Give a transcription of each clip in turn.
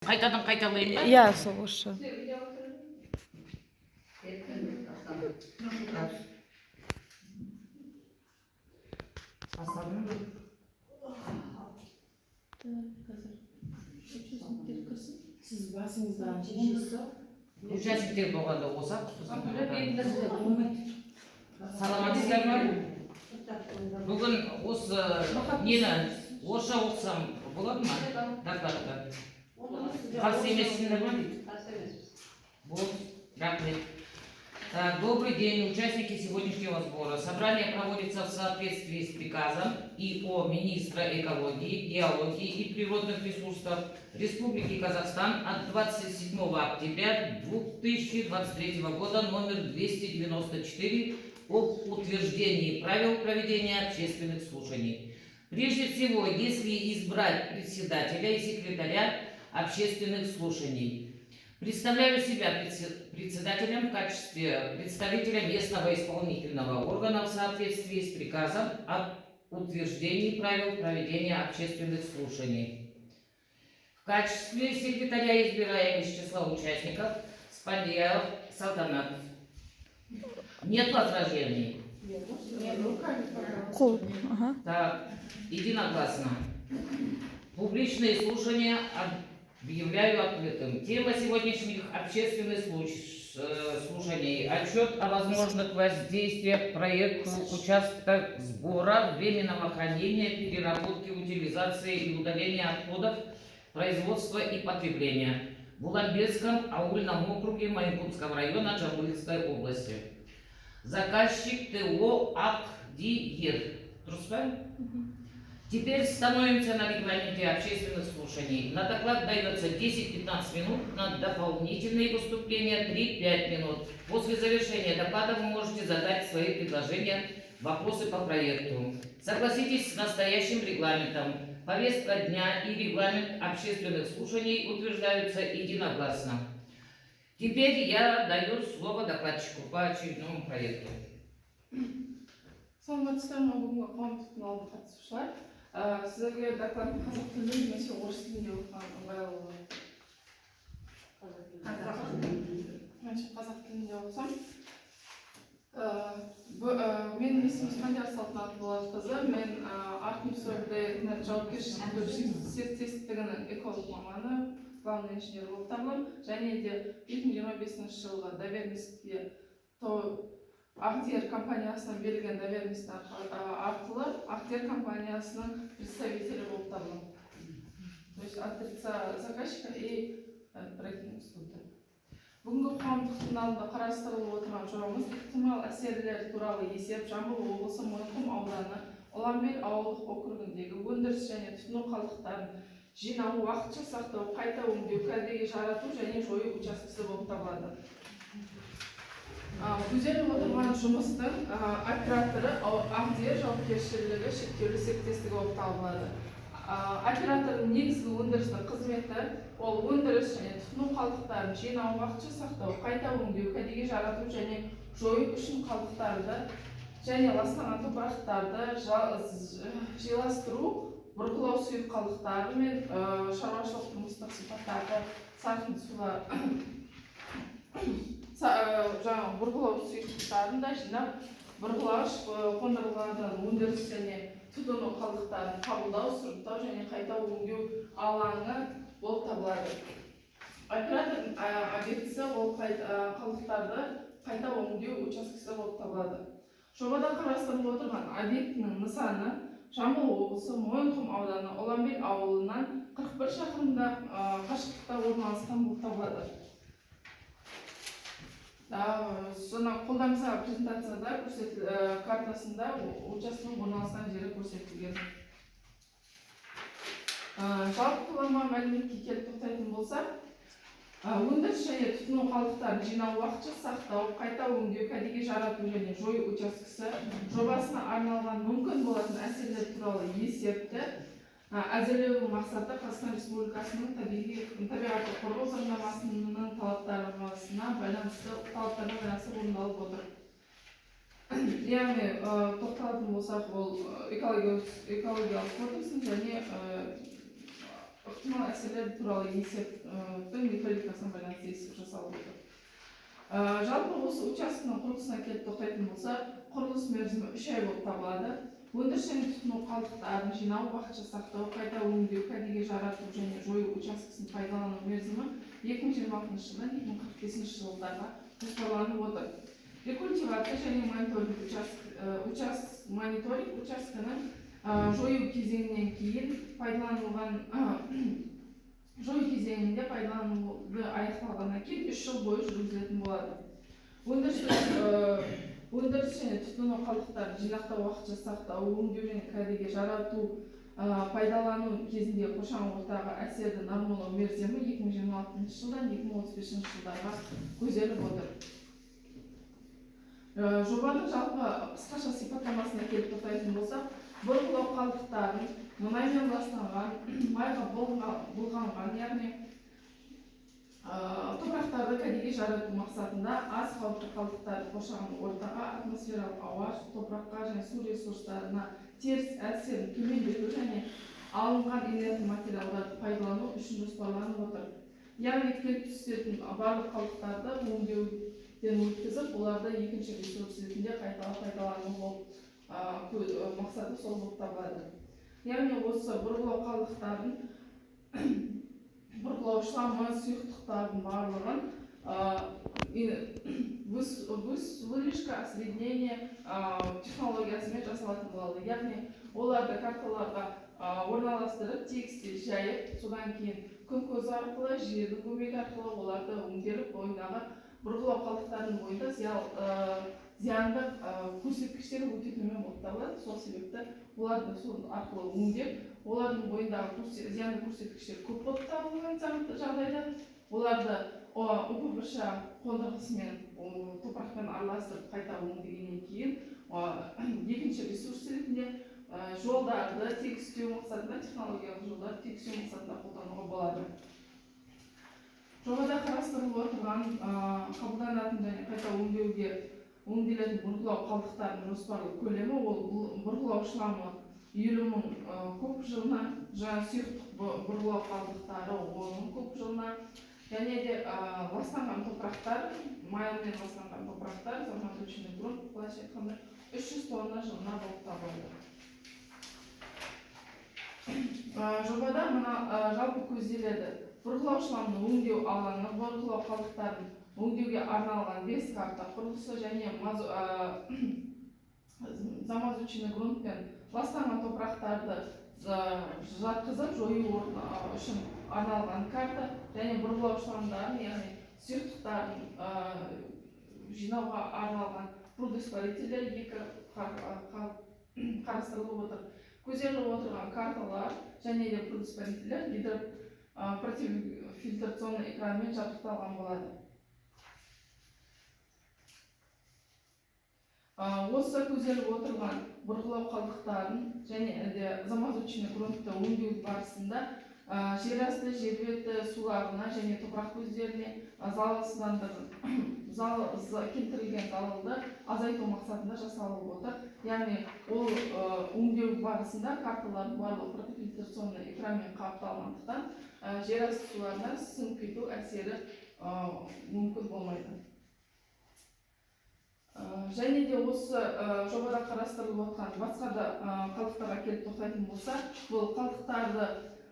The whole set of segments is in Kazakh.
Қайтадан қайталайын ба? Иә, соғышы. Сіз басыңыздан жейсіз. Участниктер болғанда қоса саламатсыздар ма? Бүгін осы нені орысша оқысам болады ма? Докладты. Қарсы емессіңдер ма дейді? Қарсы емеспіз. Рахмет. Добрый день, участники сегодняшнего сбора. Собрание проводится в соответствии с приказом ИО министра экологии, геологии и природных ресурсов Республики Казахстан от 27 октября 2023 года номер 294 об утверждении правил проведения общественных слушаний. Прежде всего, если избрать председателя и секретаря общественных слушаний. Представляю себя председателем в качестве представителя местного исполнительного органа в соответствии с приказом об утверждении правил проведения общественных слушаний. В качестве секретаря избираем из числа участников Спандияров Салтанат. Нет возражений? Так, единогласно. Публичные слушания объявляю открытым. Тема сегодняшних общественных слушаний. Отчет о возможных воздействиях проекта участок сбора, временного хранения, переработки, утилизации и удаления отходов, производства и потребления в Уланбекском аульном округе Майкопского района Жамбылской области. Заказчик ТО Ак-Ди-Ер. Теперь становимся на регламенте общественных слушаний. На доклад дается 10-15 минут, на дополнительные выступления 3-5 минут. После завершения доклада вы можете задать свои предложения, вопросы по проекту. Согласитесь с настоящим регламентом. Повестка дня и регламент общественных слушаний утверждаются единогласно. Теперь я даю слово докладчику по очередному проекту. Сіздерге доклад қазақ тілінде немесе орыс тілінде оқыған ыңғайлы болады. Қазақ тілінде оқысам. Мен есімім Спандияр Салтанат Болатқызы. Мен Артнефть жауапкершілігі серіктестігінің эколог маманы, главный инженер болып табыламын. Және де 2025 жылғы доверенностьке Ақтер компаниясынан берілген доверенность арқылы Ақтер компаниясының представителі болып табыламын. То есть от лица заказчика и проектный института. Бүгінгі қоғамдық тыңдалымда қарастырылып отырған жобамыз ықтимал әсерлер туралы есеп Жамбыл облысы Мойынқұм ауданы Ұланбел ауылдық округіндегі өндіріс және тұтыну қалдықтарын жинау, уақытша сақтау, қайта өңдеу, кәдеге жарату және жою учаскесі болып табылады. Көзделіп отырған жұмыстың операторы Ақтер жауапкершілігі шектеулі серіктестігі болып табылады. Оператордың негізгі өндірістік қызметі ол өндіріс және тұтыну қалдықтарын жинау, уақытша сақтау, қайта өңдеу, кәдеге жарату және жою үшін қалдықтарды және ластанған топырақтарды жайластыру, бұрғылау сұйық қалдықтары мен шаруашылық тұрмыстық сипаттағы сарқын сулар бұрғылау сұйықтықтарын да жинап, бұрғылауыш қондырғылардан өндіріс және тұтыну қалдықтарын қабылдау, сұрыптау және қайта өңдеу алаңы болып табылады. Оператордың объектісі ол қалдықтарды қайта өңдеу учаскесі болып табылады. Жобада қарастырылып отырған объектінің нысаны Жамбыл облысы Мойынқұм ауданы Ұланбел ауылынан 41 шақырымда қашықтықта орналасқан болып табылады. Жаңа қолданыстағы презентацияда картасында учаскенің орналасқан жері көрсетілген. Жалпы құлама мәліметке келіп тоқтайтын болса, өндіріс және тұтыну қалдықтарын жинау, уақытша сақтау, қайта өңдеу, кәдеге жарату және жою учаскесі жобасына арналған мүмкін болатын әсерлер туралы есепті әзірлеу мақсаты Қазақстан Республикасының табиғатты қорғау заңнамасының талаптарына байланысты орындалып отыр. Яғни тоқталатын болсақ, ол экологиялық кодекстің және ықтимал әсерлер туралы есептің методикасына байланысты есеп жасалып отыр. Жалпы осы учаскенің құрылысына келіп тоқтайтын болса, құрылыс мерзімі 3 ай болып табылады. Өндіріс және тұтыну қалдықтарын жинау, уақытша сақтау, қайта өңдеу, кәдеге жарату және жою учаскесін пайдалану мерзімі 2026 жылдан 2045 жылдарға жоспарланып отыр. Рекультивация және мониторинг учаскенің жою кезеңінен кейін пайдаланылған жою кезеңінде пайдалануды аяқталғаннан кейін 3 жыл бойы жүргізілетін болады. Өндіріс және тұтыну қалдықтарын жинақтау, уақытша сақтау, өңдеу және кәдеге жарату, пайдалану кезінде қоршаған ортаға әсерді нормалау мерзімі 2026 жылдан 2035 жылдарға көзделіп отыр. Жобаның жалпы қысқаша сипаттамасына келіп тоқтайтын болсақ, бұрғылау қалдықтарын мұнаймен ластанған, майға былғанған, яғни топырақтарды кәдеге жарату мақсатында аз қауіпті қалдықтарды қоршаған ортаға, атмосфералық ауа, топыраққа және су ресурстарына теріс әсерін төмендету және алынған инертті материалдарды пайдалану үшін жоспарланып отыр. Яғни келіп түсетін барлық қалдықтарды өңдеуден өткізіп, оларды екінші ресурс ретінде пайдалану мақсаты сол болып табылады. Яғни осы бұрғылау қалдықтарын бұрғылау шламы, сұйықтықтардың барлығын вышка осреднение технологиясымен жасалатын болады. Яғни оларды карталарға орналастырып, текстте жайып, содан кейін күн көзі арқылы, жердің көмегі арқылы оларды өңделіп, бойындағы бұрғылау қалдықтарының бойында зиянды көрсеткіштері өте төмен болып табылады. Сол себепті оларды сол арқылы өңдеп, олардың бойындағы зиянды көрсеткіштер көп болып табылған жағдайда оларды УПВШ қондырғысымен топырақпен араластырып қайта өңдегеннен кейін екінші ресурс ретінде жолдарды тегістеу мақсатында, технологиялық жолдарды тегістеу мақсатында қолдануға болады. Жобада қарастырылып отырған қабылданатын және қайта өңделетін бұрғылау қалдықтарының жоспарлы көлемі ол бұрғылау шламы 50.000 куб жылына, жаңа сұйықтық бұрғылау қалдықтары 10.000 куб жылына, және де ластанған топырақтар, маймен ластанған топырақтар, замазочный грунт, былайша айтқанда 300 тонна жылына болып табылады. Жобада мына жалпы көзделеді. Бұрғылау шламын өңдеу алаңы, бұрғылау қалдықтарын өңдеуге арналған 5 карта құрылысы және замазочный грунтпен ластанған топырақтарды жатқызып жою үшін арналған карта және бұрғылау шламдарын, яғни сұйықтықтарын жинауға арналған прудоспорителер 2 қарастырылып отыр. Көзделіп отырған карталар және де прудоспорителер противофильтрационный экранмен жабдықталған болады. Осы көзделіп отырған бұрғылау қалдықтарын және де замазочный грунтты өңдеу барысында жерасты, жер беті суларына және топырақ көздеріне келтірілген залалды азайту мақсатында жасалып отыр. Яғни ол өңдеу барысында карталардың барлығы противофильтрационный экранмен қапталғандықтан жерасты суларына сіңіп кету әсері мүмкін болмайды. Және де осы жобада қарастырылып отқан басқа да қалдықтарға келіп тоқтайтын болса, бұл қалдықтарды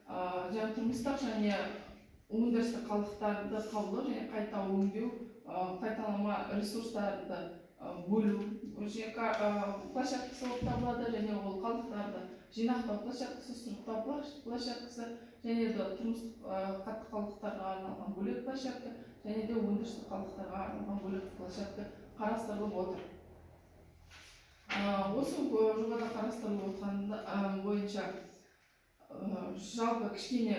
тұрмыстық және өндірістік қалдықтарды қабылдау және қайта өңдеу, қайталама ресурстарды бөлу площадкасы болып табылады, және ол қалдықтарды жинақтау площадкасы, сұрыптау площадкасы, және де тұрмыстық қатты қалдықтарға арналған бөлек площадка, және де өндірістік қалдықтарға арналған бөлек площадка қарастырылып отыр. Осы жобада қарастырылып отқан бойынша жалпы кішкене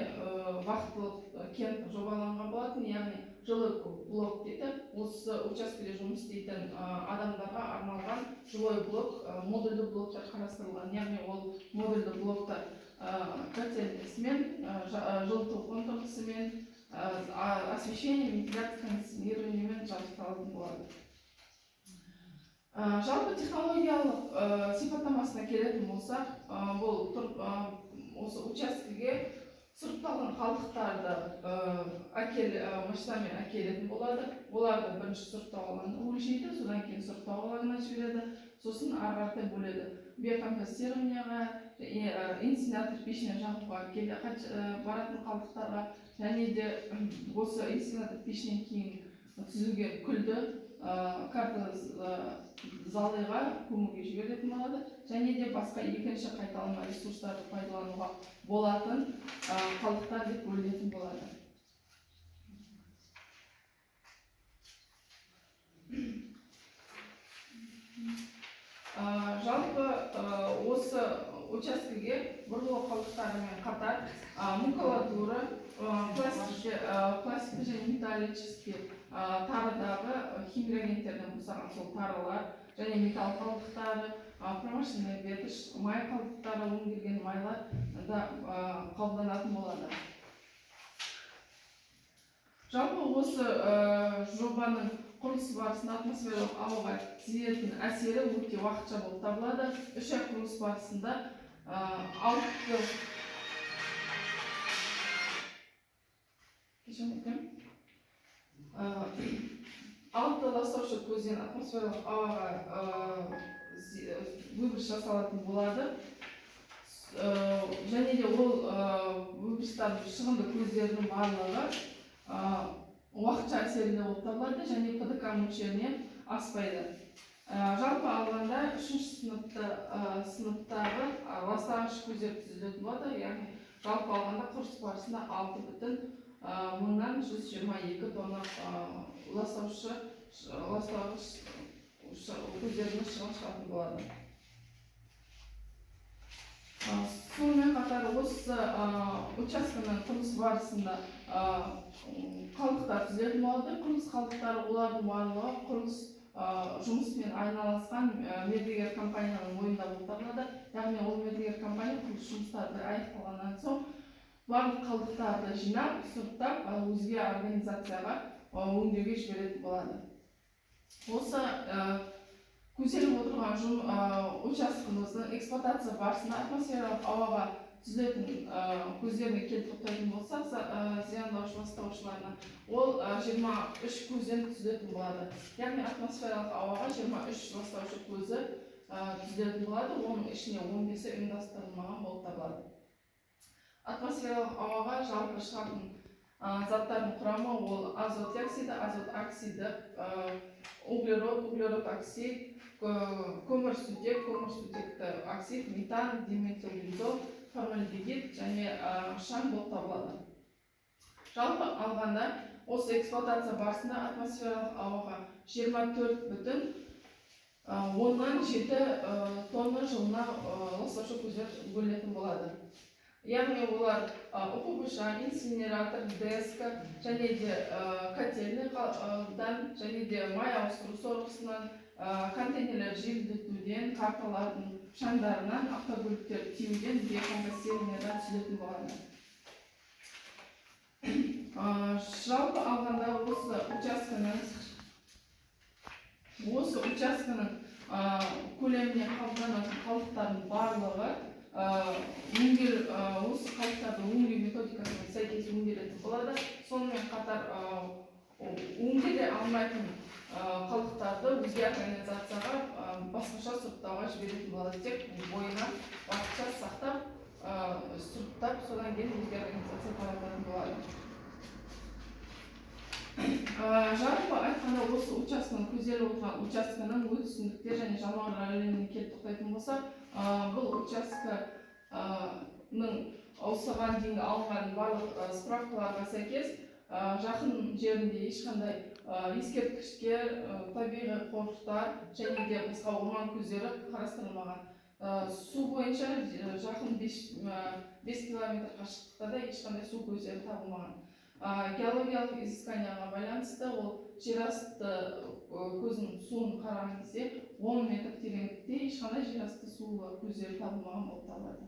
вақтылық кент жобаланған болатын, яғни жилой блок дейді. Осы учаскеде жұмыс істейтін адамдарға арналған жилой блок, модульді блоктар қарастырылған. Яғни ол модульді блоктар котельнесімен, жылыту қондырғысымен, освещение, вентиляция, кондиционированиемен жабдықталатын болады. Жалпы технологиялық сипаттамасына келетін болсақ, бұл осы учаскеге сұрыпталған қалдықтарды машинамен әкелетін болады. Оларды бірінші сұрыптау алаңына өлшейді, содан кейін сұрыптау алаңына жібереді, сосын ары қаратай бөледі. Биокомпостированияға, инсинератор пешіне жағуға баратын қалдықтарға, және де осы инсинератор пешінен кейін түзілген күлді карта залыға көмуге жіберетін болады, және де басқа екінші қайталама ресурстарды пайдалануға болатын қалдықтар деп бөлінетін болады. Жалпы осы учаскеге бұрғылау қалдықтарымен қатар макулатура, пластик және металлический тарыдағы химиогентерден босаған сол тарылар және металл қалдықтары, промышленный ветошь, май қалдықтары, өңделген майлар да қабылданатын болады. Жалпы осы жобаның құрылысы барысында атмосфералық ауаға тиетін әсері өте уақытша болып табылады. 3 ай құрылыс барысында 6 ластаушы көзден атмосфералық ауаға выброс жасалатын болады. Және де ол выбростардың шығынды көздердің барлығы уақытша әсерінде болып табылады және ПДК мөлшерінен аспайды. Жалпы алғанда 3-ші сыныптағы ластағыш көздер түзілетін болады, яғни жалпы алғанда құрылыс барысында 6,122 тонна ластағыш көздерінің шығын шығатын болады. Сонымен қатар осы учаскенің құрылыс барысында қалдықтар түзілетін болады. Құрылыс қалдықтары олардың барлығы құрылыс жұмысымен айналысқан мердігер компанияның мойнында болып табылады. Яғни ол мердігер компания құрылыс жұмыстары аяқталғаннан соң барлық қалдықтарды жинап, сұрыптап, өзге организацияға өңдеуге жіберетін болады. Осы көзделіп отырған учаскеміздің эксплуатация барысында атмосфералық ауаға түзілетін көздеріне келіп тоқтайтын болсақ, зияндаушы ластаушыларына, ол 23 көзден түзілетін болады. Яғни атмосфералық ауаға 23 ластаушы көзі түзілетін болады, оның ішіне 15-і ұйымдастырылмаған болып табылады. Атмосфералық ауаға жалпы шығатын заттардың құрамы ол азот диоксиді, азот оксиді, углерод оксид, көмірсутекті оксид, метан, диметилглизол, формальдегид және шаң болып табылады. Жалпы алғанда осы эксплуатация барысында атмосфералық ауаға 24,7 тонна жылына ластаушы көздер бөлінетін болады. Яғни олар УПБШ, инсинератор, ДСК және де котельныйдан және де май ауыстыру сорғысынан, контейнерлер желдетуден, карталардың шаңдарынан, автокөліктер тиеуден, биокомпостированиядан түзілетін болады. Жалпы алғанда осы учаскенің көлеміне қабылданатын қалдықтардың барлығы осы қалдықтарды өңдеу методикасына сәйкес өңделетін болады. Сонымен қатар өңделе алмайтын қалдықтарды өзге организацияға басқаша сұрыптауға жіберетін болады. Тек бойына уақытша сақтап, сұрыптап, содан кейін өзге организация тарататын болады. Жалпы айтқанда осы учаскенің көзделіп отырған учаскенің өсімдіктер және жануарлар әлеміне келіп тоқтайтын болса, бұл учаскенің осыған дейінгі алынған барлық справкаларға сәйкес жақын жерінде ешқандай ескерткіштер, табиғи қорықтар және де басқа орман көздері қарастырылмаған. Су бойынша жақын 5 километр қашықтықта да ешқандай су көздері табылмаған. Геологиялық изысканияға байланысты ол жерасты көзінің суын қараған кезде 10 метр тереңдікте ешқандай жерасты су көздері табылмаған болып табылады.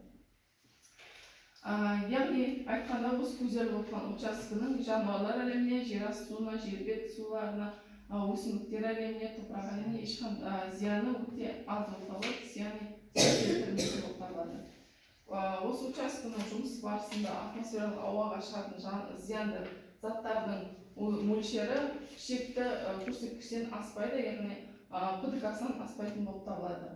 Яғни айтқанда осы көзделіп отырған учаскенің жануарлар әлеміне, жерасты суына, жер беті суларына, өсімдіктер әлеміне, топырақ әлеміне ешқандай зияны өте аз болып табылады, зияны болып табылады. осы учаскенің жұмысы барысында атмосфералық ауаға шығатын зиянды заттардың мөлшері шекті көрсеткіштен аспайды, яғни ПДК-сынан аспайтын болып табылады.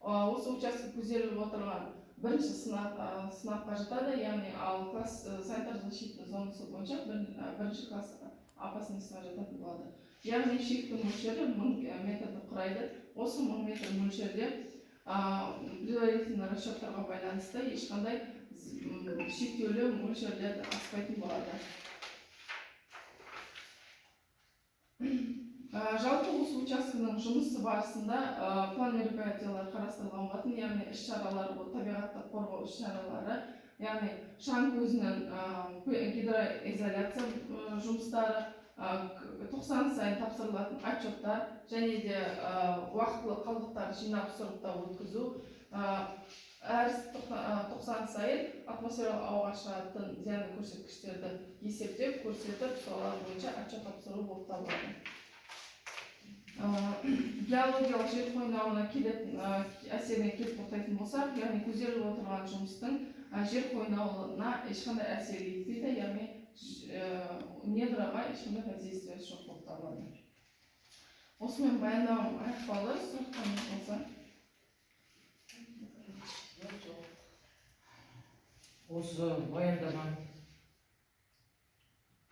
Осы участке көзделіп отырған бірінші сынапқа жатады, яғни ал класс санитар-защитный зонасы бойынша бірінші класс опасностьға жататын болады. Яғни шектің мөлшері 1000 метрді құрайды. Осы 1000 метр мөлшерде предварительный расчеттарға байланысты ешқандай шектеулі мөлшерлер аспайтын болады. Жалпы осы учаскенің жұмысы барысында план мероприятиялар қарастырылған болатын, яғни іс-шаралар, табиғатты қорғау іс-шаралары, яғни шаң көзінің гидроизоляция жұмыстары, 90 сайын тапсырылатын отчеттар және де уақытылы қалдықтар жинап сұрыптап өткізу, әр 90 сайын атмосфералық ауаға шығатын зиянды көрсеткіштерді есептеп, көрсетіп, солар бойынша отчет тапсыру болып табылады. Биологиялық жер қойнауына келетін әсеріне келіп тоқтайтын болсақ, яғни көзделіп отырған жұмыстың жер қойнауына ешқандай әсер етпейді, яғни недраға ешқандай воздействиесі жоқ болып табылады. Осымен баяндауым аяқталды. Сұрақтарыңыз болса? Осы баяндаған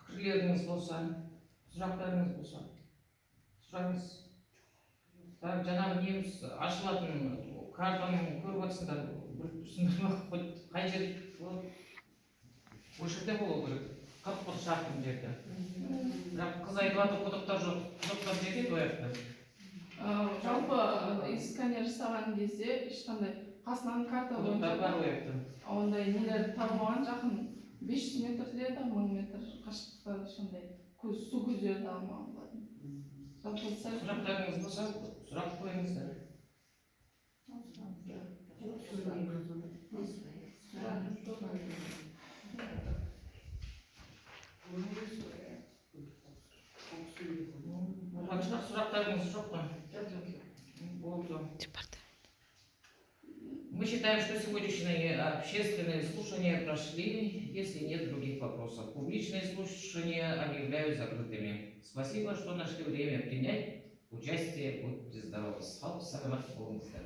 пікірлеріңіз болса, сұрақтарыңыз болса, сұраңыз. Жаңағы неміз ашылатын картаны көріп отырсыңдар, біліп тұрсыңдар ма? Қай жер осы жерде болу керек. 40 шақырым жерде. Бірақ қыз айтып жатыр, құдықтар жоқ. Құдықтар жерде қояқты. Жалпы сканер жасаған кезде ешқандай қасынан карта Құдықтар бар қояқты. ондай нелер табылмаған, жақын 500 метрде де 1000 метр қашықтықта ешқандай су көздері табылмаған болатын. Сұрақтарыңыз болса, сұрақ қойыңыздар. Сұрақтарыңыз жоқ па? Болды. Мы считаем, что сегодняшние общественные слушания прошли, если нет других вопросов. Публичные слушания они являются закрытыми. Спасибо, что нашли время принять участие. Будьте здоровы. Саламат болыңыздар.